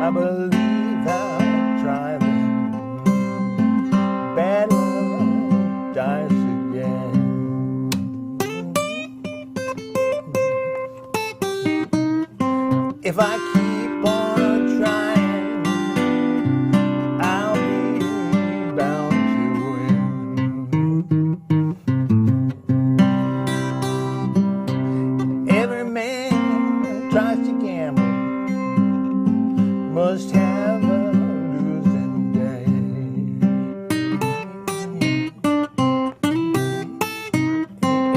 I believe I'll try them. Bad luck dies again. If I keep on trying, I'll be bound to win. Every man tries to gamble must have a losing day.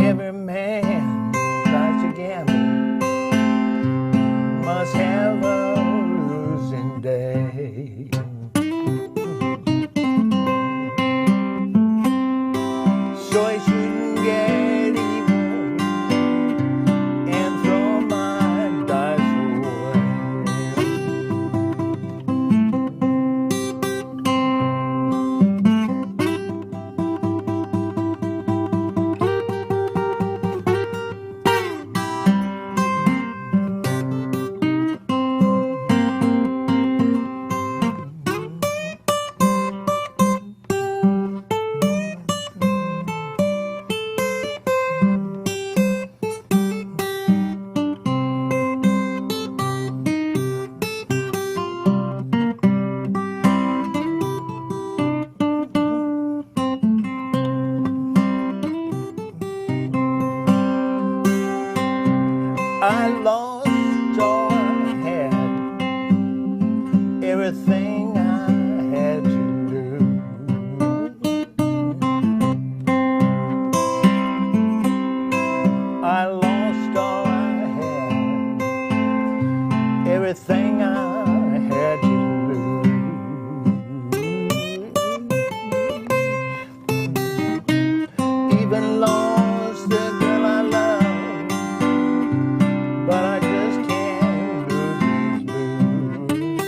Every man tries to gamble must have a losing day. So I shouldn't get even and throw my dice away. I lost all I had, everything I had to lose. I lost all I had, everything I had to lose. Even lost the girl I love, but I just can't lose these blues.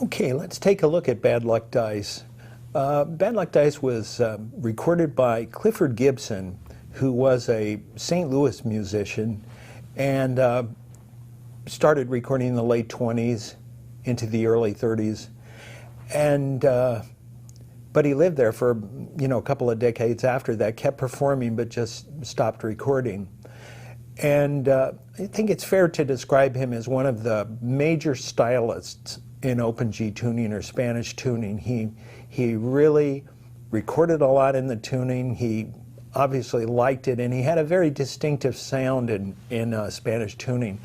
Okay, let's take a look at Bad Luck Dice. Bad Luck Dice was recorded by Clifford Gibson, who was a St. Louis musician and started recording in the late 20s into the early 30s, and but he lived there for a couple of decades after that, kept performing but just stopped recording. And I think it's fair to describe him as one of the major stylists in open G tuning or Spanish tuning. He really recorded a lot in the tuning. He obviously liked it, and he had a very distinctive sound in Spanish tuning.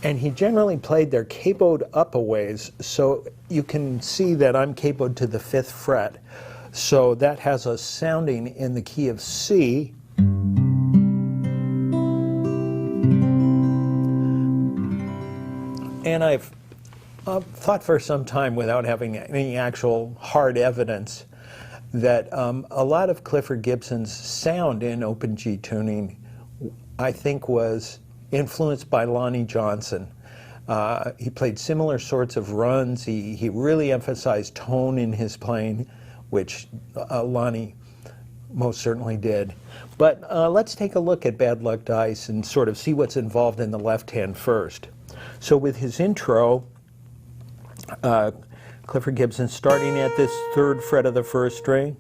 And he generally played their capoed up a ways, so you can see that I'm capoed to the 5th fret. So that has us sounding in the key of C. And I've thought for some time, without having any actual hard evidence, that a lot of Clifford Gibson's sound in open G tuning, I think, was influenced by Lonnie Johnson. He played similar sorts of runs. He really emphasized tone in his playing, which Lonnie most certainly did. But let's take a look at Bad Luck Dice and sort of see what's involved in the left hand first. So with his intro, Clifford Gibson starting at this 3rd fret of the 1st string.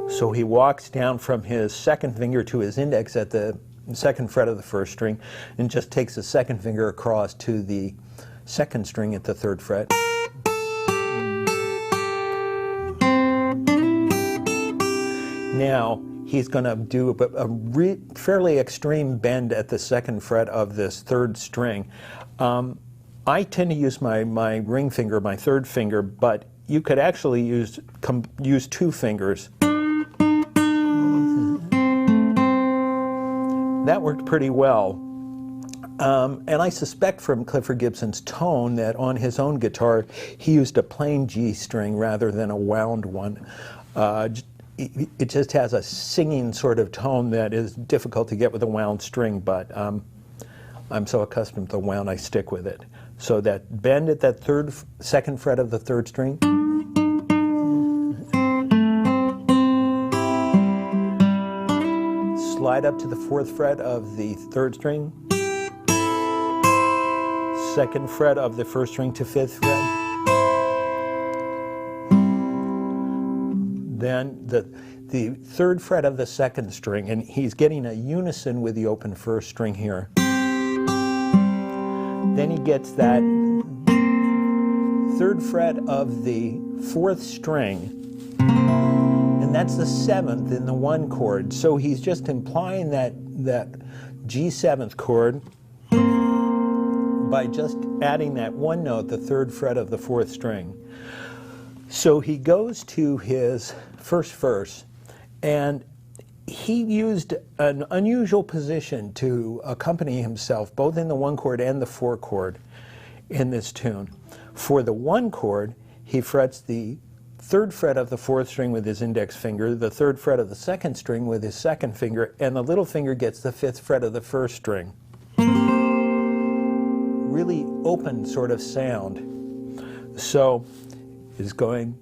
So he walks down from his 2nd finger to his index at the 2nd fret of the 1st string and just takes the 2nd finger across to the 2nd string at the 3rd fret. Now he's going to do a fairly extreme bend at the 2nd fret of this 3rd string. I tend to use my ring finger, my 3rd finger, but you could actually use 2 fingers. That worked pretty well. And I suspect from Clifford Gibson's tone that on his own guitar he used a plain G string rather than a wound one. It just has a singing sort of tone that is difficult to get with a wound string, but I'm so accustomed to the wound I stick with it. So that bend at that second fret of the third string. Slide up to the fourth fret of the third string. Second fret of the first string to fifth fret. Then the third fret of the second string, and he's getting a unison with the open first string here. Then he gets that third fret of the fourth string, and that's the seventh in the one chord. So he's just implying that G7th chord by just adding that one note, the third fret of the fourth string. So he goes to his first verse, and he used an unusual position to accompany himself, both in the one chord and the four chord in this tune. For the one chord, he frets the third fret of the fourth string with his index finger, the third fret of the second string with his second finger, and the little finger gets the fifth fret of the first string. Really open sort of sound. So is going.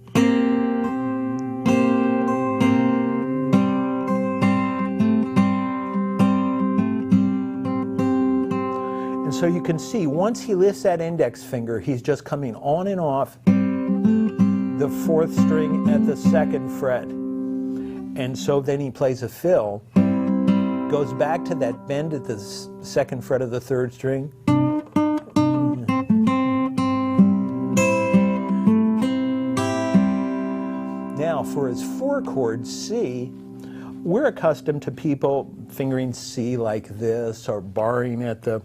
And so you can see once he lifts that index finger, he's just coming on and off the fourth string at the second fret. And so then he plays a fill, goes back to that bend at the second fret of the third string. Now for his four chord C, we're accustomed to people fingering C like this or barring at the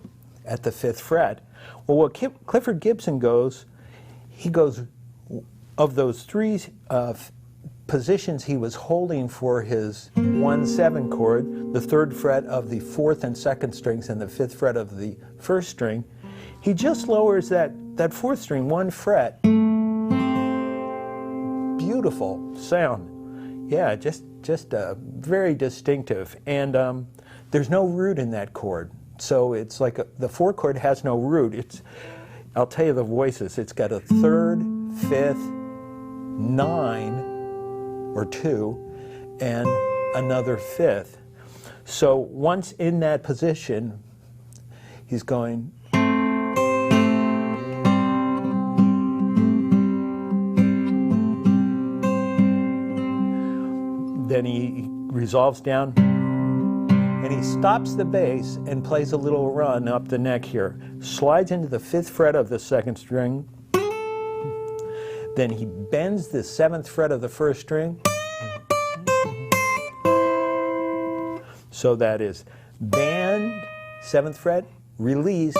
fifth fret. Well, what Clifford Gibson goes, he goes, of those three positions he was holding for his 1-7 chord, the third fret of the fourth and second strings and the fifth fret of the first string, he just lowers that fourth string one fret. Beautiful sound. Yeah, just very distinctive. And there's no root in that chord. So it's like the four chord has no root. I'll tell you the voices. It's got a third, fifth, 9 or 2, and another fifth. So once in that position, he's going. Then he resolves down, and he stops the bass and plays a little run up the neck here. Slides into the fifth fret of the second string. Then he bends the seventh fret of the first string. So that is bend, seventh fret, release.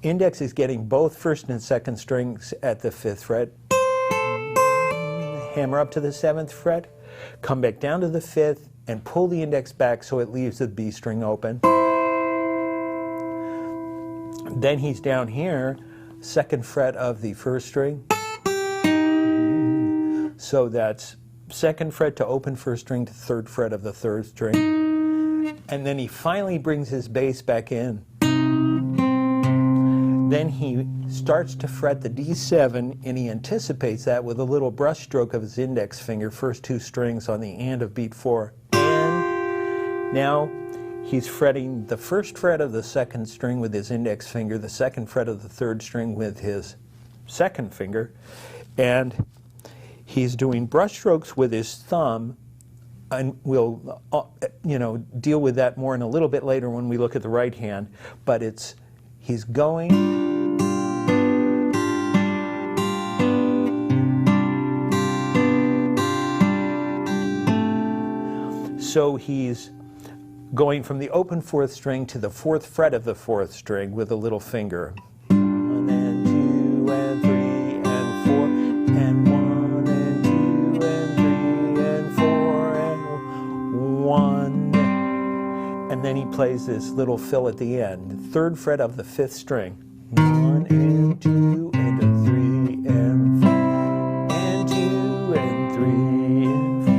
Index is getting both first and second strings at the fifth fret. Hammer up to the seventh fret, come back down to the fifth, and pull the index back so it leaves the B string open. Then he's down here, second fret of the first string. So that's second fret to open first string to third fret of the third string. And then he finally brings his bass back in. Then he starts to fret the D7, and he anticipates that with a little brush stroke of his index finger, first two strings on the and of beat 4. And now he's fretting the first fret of the second string with his index finger, the second fret of the third string with his second finger, and he's doing brush strokes with his thumb, and we'll deal with that more in a little bit later when we look at the right hand, but he's going. So he's going from the open fourth string to the fourth fret of the fourth string with a little finger. 1 and 2 and 3 and 4 and 1 and 2 and 3 and 4 and 1. And then he plays this little fill at the end, third fret of the fifth string. 1 and 2 and 3 and 4 and 2 and 3 and 4.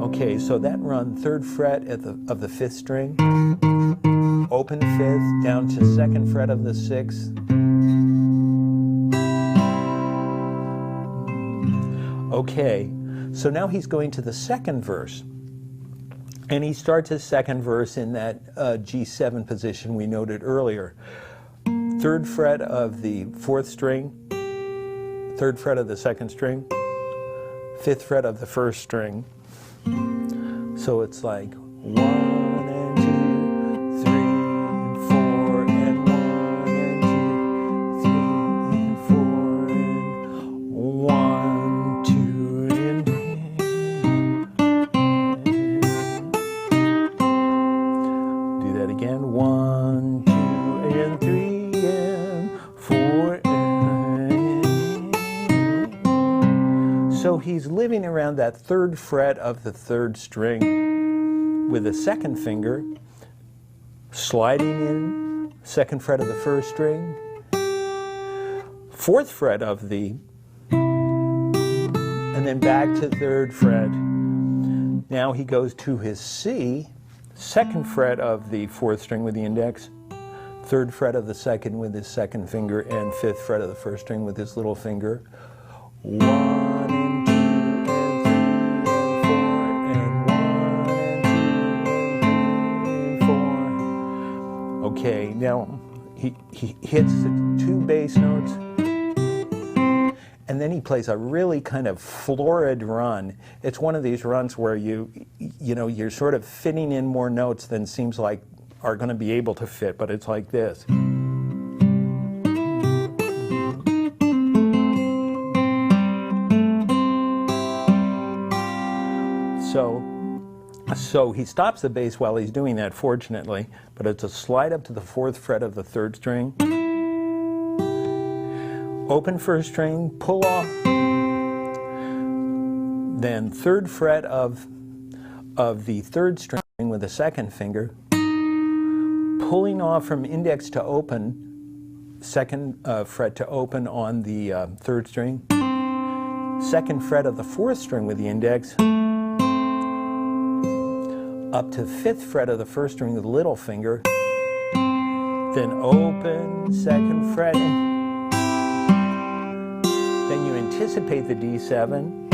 Okay, so that run third fret of the fifth string, open open fifth, down to second fret of the sixth. Okay, so now he's going to the second verse. And he starts his second verse in that G7 position we noted earlier. Third fret of the fourth string, third fret of the second string, fifth fret of the first string. So it's like 1 and 2, 3 and 4, and 1 and 2, 3 and 4, and 1, 2 and 3. Do that again. 1, 2 and 3 and 4 and. So he's living around that third fret of the third string with the second finger, sliding in second fret of the first string, fourth fret of the, and then back to third fret. Now he goes to his C, second fret of the fourth string with the index, third fret of the second with his second finger, and fifth fret of the first string with his little finger. 1 and 2 and 3 and 4 and 1 and 2 and 3 and 4. Okay, now he hits the 2 bass notes, and then he plays a really kind of florid run. It's one of these runs where you're sort of fitting in more notes than seems like are going to be able to fit, but it's like this. So he stops the bass while he's doing that, fortunately, but it's a slide up to the fourth fret of the third string, open first string, pull off, then third fret of the third string with the second finger, pulling off from index to open, second fret to open on the third string, second fret of the fourth string with the index, up to fifth fret of the first string with the little finger, then open, second fret, then you anticipate the D7,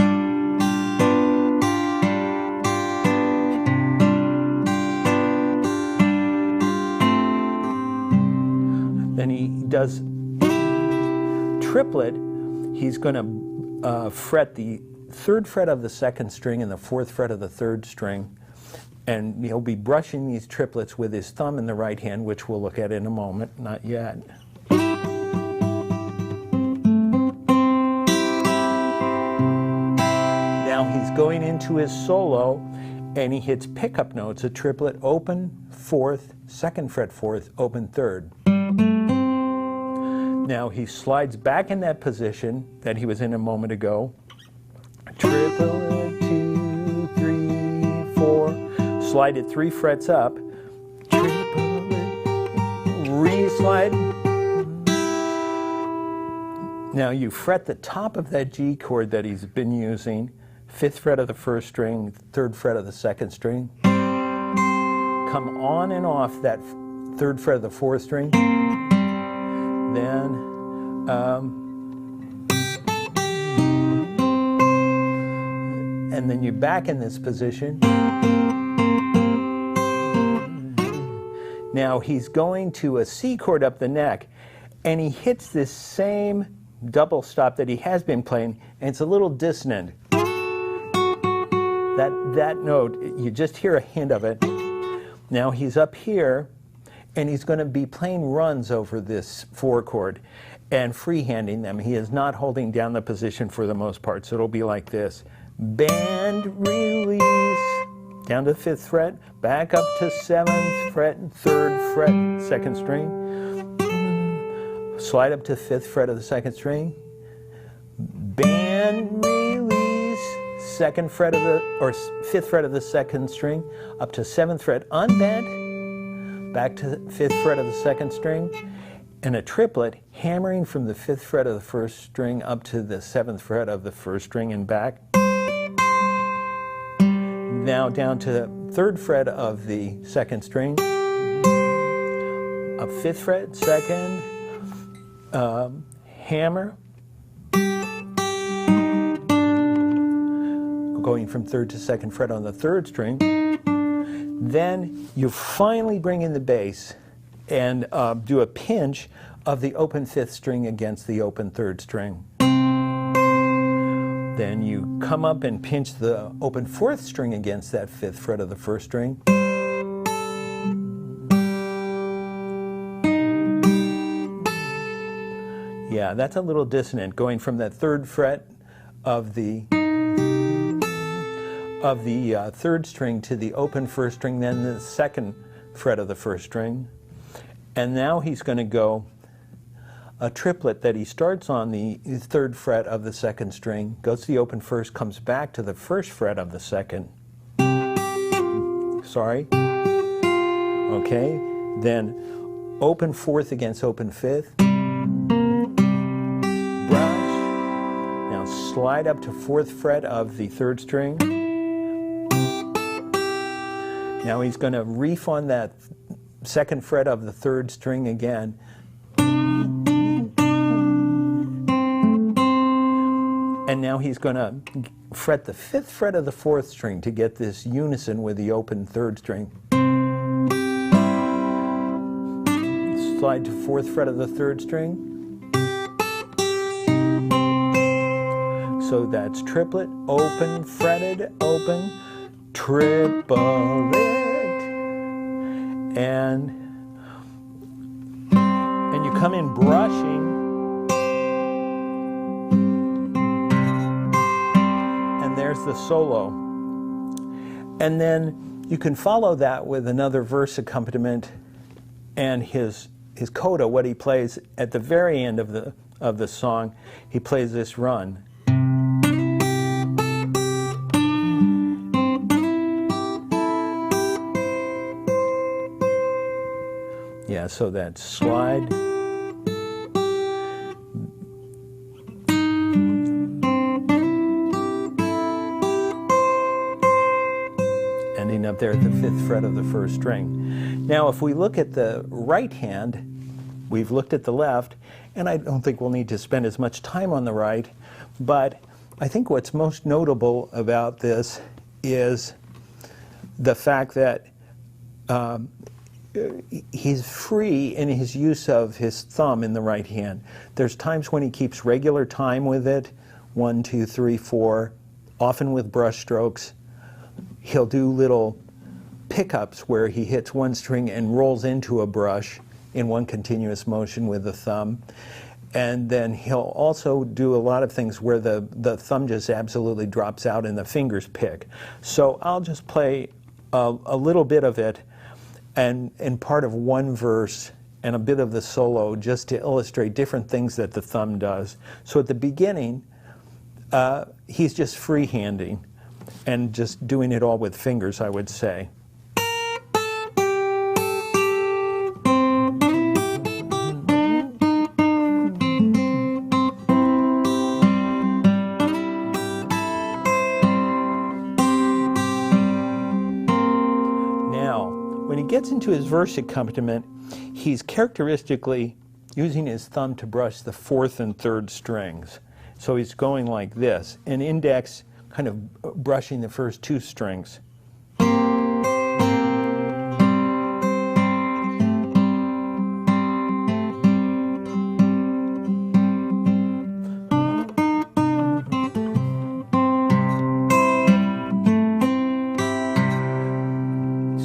then he does triplet. He's going to fret the third fret of the second string and the fourth fret of the third string. And he'll be brushing these triplets with his thumb in the right hand, which we'll look at in a moment. Not yet. Now he's going into his solo, and he hits pickup notes, a triplet, open, fourth, second fret fourth, open third. Now he slides back in that position that he was in a moment ago. Triplet, 2, 3, 4. Slide it 3 frets up, re-slide. Now you fret the top of that G chord that he's been using, 5th fret of the first string, 3rd fret of the second string. Come on and off that 3rd fret of the 4th string. Then and then you're back in this position. Now he's going to a C chord up the neck, and he hits this same double stop that he has been playing, and it's a little dissonant. That note, you just hear a hint of it. Now he's up here, and he's going to be playing runs over this 4 chord and freehanding them. He is not holding down the position for the most part, so it'll be like this. Band release. Down to 5th fret, back up to 7th fret, 3rd fret, 2nd string. Slide up to 5th fret of the 2nd string. Band release, 2nd fret of the, or 5th fret of the 2nd string, up to 7th fret, unbent, back to 5th fret of the 2nd string, and a triplet, hammering from the 5th fret of the 1st string up to the 7th fret of the 1st string and back. Now down to the 3rd fret of the 2nd string, a 5th fret, 2nd, hammer, going from 3rd to 2nd fret on the 3rd string. Then you finally bring in the bass and do a pinch of the open 5th string against the open 3rd string. Then you come up and pinch the open 4th string against that 5th fret of the 1st string. Yeah, that's a little dissonant, going from that 3rd fret of the 3rd string to the open 1st string, then the 2nd fret of the 1st string. And now he's going to go a triplet that he starts on the 3rd fret of the 2nd string, goes to the open 1st, comes back to the 1st fret of the 2nd. Sorry. Okay, then open 4th against open 5th. Brush. Now slide up to 4th fret of the 3rd string. Now he's going to reef on that 2nd fret of the 3rd string again. And now he's going to fret the 5th fret of the 4th string to get this unison with the open 3rd string. Slide to 4th fret of the 3rd string. So that's triplet, open, fretted, open, triplet, and you come in brushing, and there's the solo. And then you can follow that with another verse accompaniment and his coda, what he plays at the very end of the song. He plays this run. Yeah, so that slide, ending up there at the 5th fret of the 1st string. Now, if we look at the right hand, we've looked at the left, and I don't think we'll need to spend as much time on the right, but I think what's most notable about this is the fact that he's free in his use of his thumb in the right hand. There's times when he keeps regular time with it, 1, 2, 3, 4, often with brush strokes. He'll do little pickups where he hits one string and rolls into a brush in one continuous motion with the thumb. And then he'll also do a lot of things where the thumb just absolutely drops out and the fingers pick. So I'll just play a little bit of it and part of one verse and a bit of the solo just to illustrate different things that the thumb does. So at the beginning, he's just freehanding and just doing it all with fingers, I would say. When he gets into his verse accompaniment, he's characteristically using his thumb to brush the 4th and 3rd strings. So he's going like this, an index kind of brushing the first 2 strings.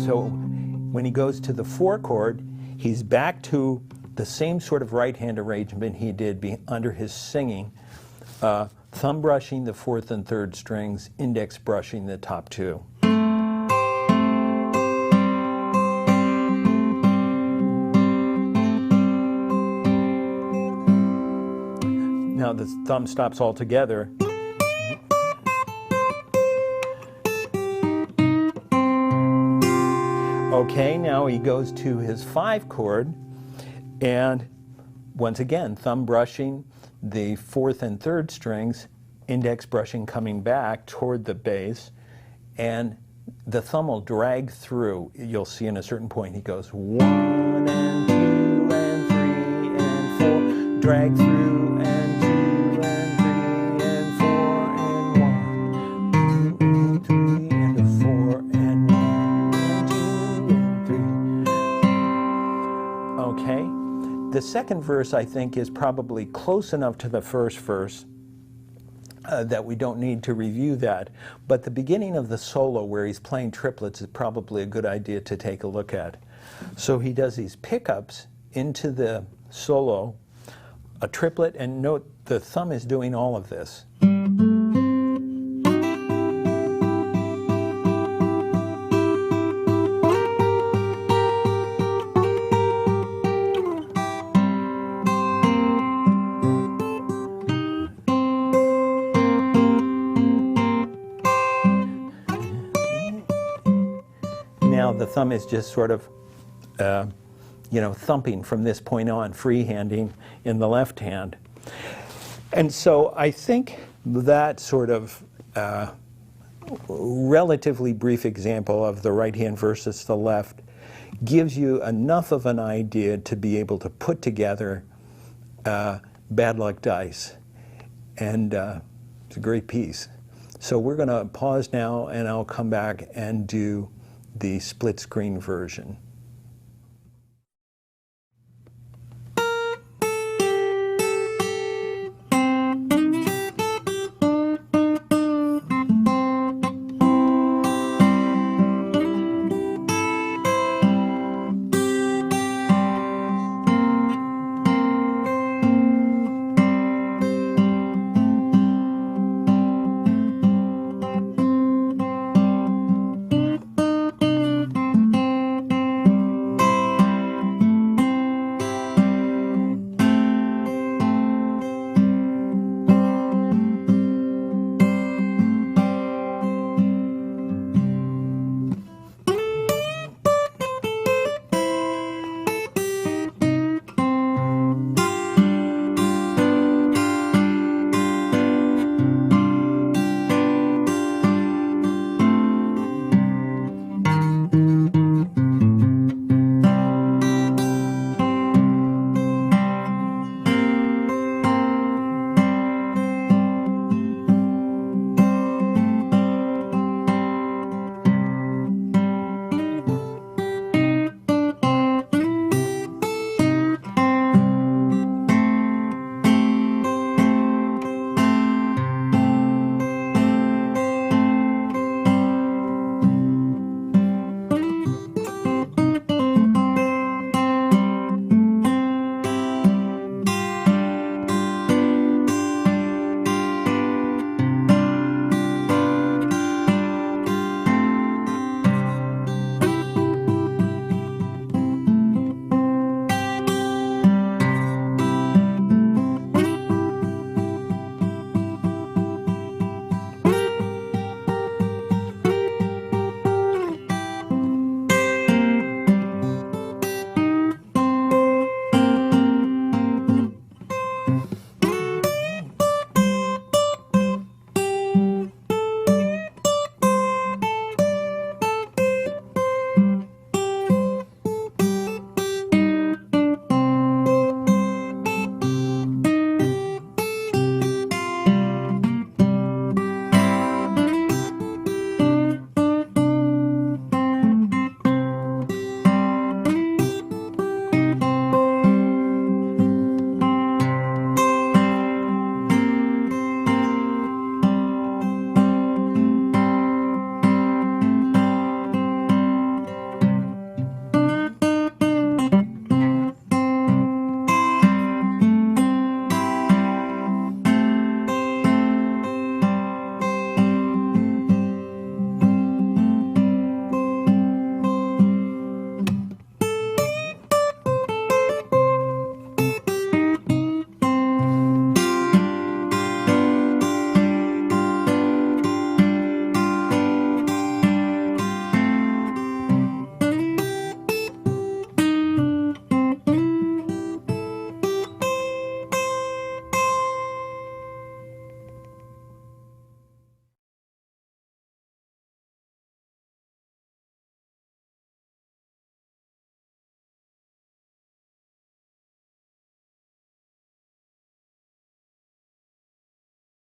So when he goes to the 4 chord, he's back to the same sort of right hand arrangement he did under his singing. Thumb brushing the 4th and 3rd strings, index brushing the top 2. Now the thumb stops altogether. Okay, now he goes to his 5 chord, and once again, thumb brushing the 4th and 3rd strings, index brushing coming back toward the bass, and the thumb will drag through. You'll see in a certain point he goes 1 and 2 drag through, and 2 and 3 and 4 and 1, 2 and 3 and 4 and 1 and 2 and 3. Okay, the second verse I think is probably close enough to the first verse that we don't need to review that, but the beginning of the solo where he's playing triplets is probably a good idea to take a look at. So he does these pickups into the solo, a triplet, and note the thumb is doing all of this. Now the thumb is just sort of, thumping from this point on, freehanding in the left hand. And so I think that sort of relatively brief example of the right hand versus the left gives you enough of an idea to be able to put together Bad Luck Dice. And it's a great piece. So we're going to pause now, and I'll come back and do the split screen version.